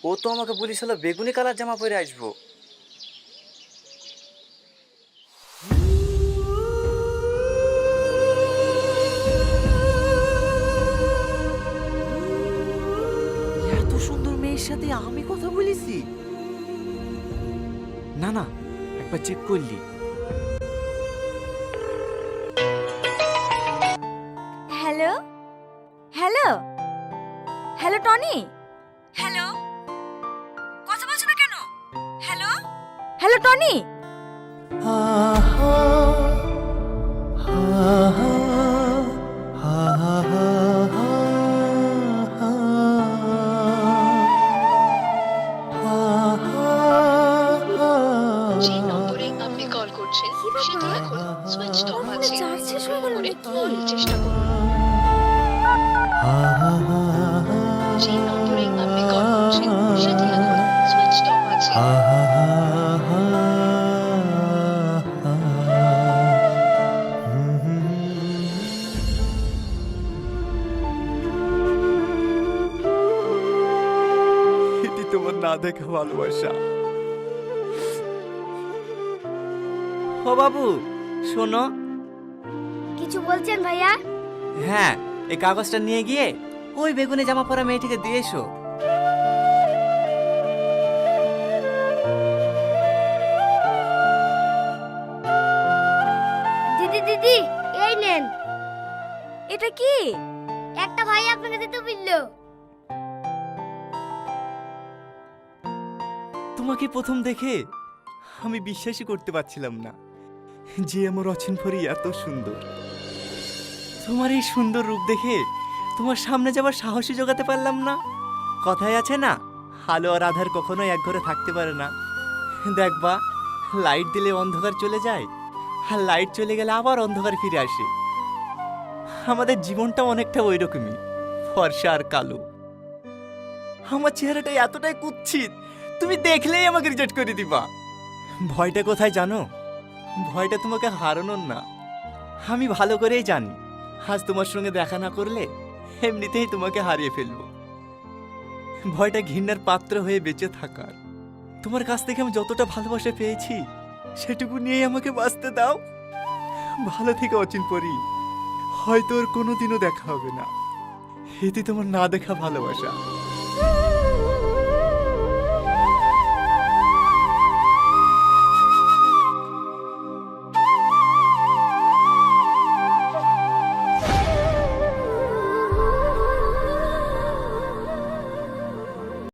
ও তো আমাকে বলেছিল বেগুনি কালার জামা পরে আসবো। এত সুন্দর মেয়ের সাথে আমি কথা বলেছি? না না, একবার চেক করলি? Hello hello hello Tony, hello, কথা বলছো না কেন? Hello hello Tony. যে নম্বরে আপনি কল করছেন সেটি এখন সুইচড অফ আছে। চার্জ শেষ হয়ে গেল নাকি? পরে চেষ্টা করুন। যে নম্বরে আপনি কল করছেন সেটি এখন সুইচড অফ আছে। এটি তোমার না দেখা ভালোবাসা। ও বাবু শোনো। কিছু বলছেন ভাইয়া? হ্যাঁ, এই কাগজটা নিয়ে গিয়ে ওই বেগুনি জামা পরা মেয়েটিকে দিয়ে এসো। দিদি দিদি এই নেন। এটা কি? একটা ভাই আপনাকে দিতে বললো। তোমাকে প্রথম দেখে আমি বিশ্বাসই করতে পারছিলাম না যে আমার অচিন পরি এত সুন্দর। তোমার এই সুন্দর রূপ দেখে তোমার সামনে যাবার সাহসী জোগাতে পারলাম না। কথায় আছে না, আলো আর আধার কখনোই এক ঘরে থাকতে পারে না। দেখবা, লাইট দিলে অন্ধকার চলে যায়, আর লাইট চলে গেলে আবার অন্ধকার ফিরে আসে। আমাদের জীবনটা অনেকটা ওই রকমই, ফর্সা আর কালো। আমার চেহারাটা এতটাই কুৎসিত, তুমি দেখলেই আমাকে রিজেক্ট করে দিবা। ভয়টা কোথায় জানো? ভয়টা তোমাকে হারানোর না। আমি ভালো করেই জানি আজ তোমার সঙ্গে দেখা না করলে এমনিতেই তোমাকে হারিয়ে ফেলবো। ভয়টা ঘৃণার পাত্র হয়ে বেঁচে থাকার। তোমার কাছ থেকে আমি যতটা ভালোবাসা পেয়েছি সেটুকু নিয়েই আমাকে বাঁচতে দাও। ভালো থেকে অচিন পরি, হয়তো ওর কোনোদিনও দেখা হবে না। এতে তোমার না দেখা ভালোবাসা।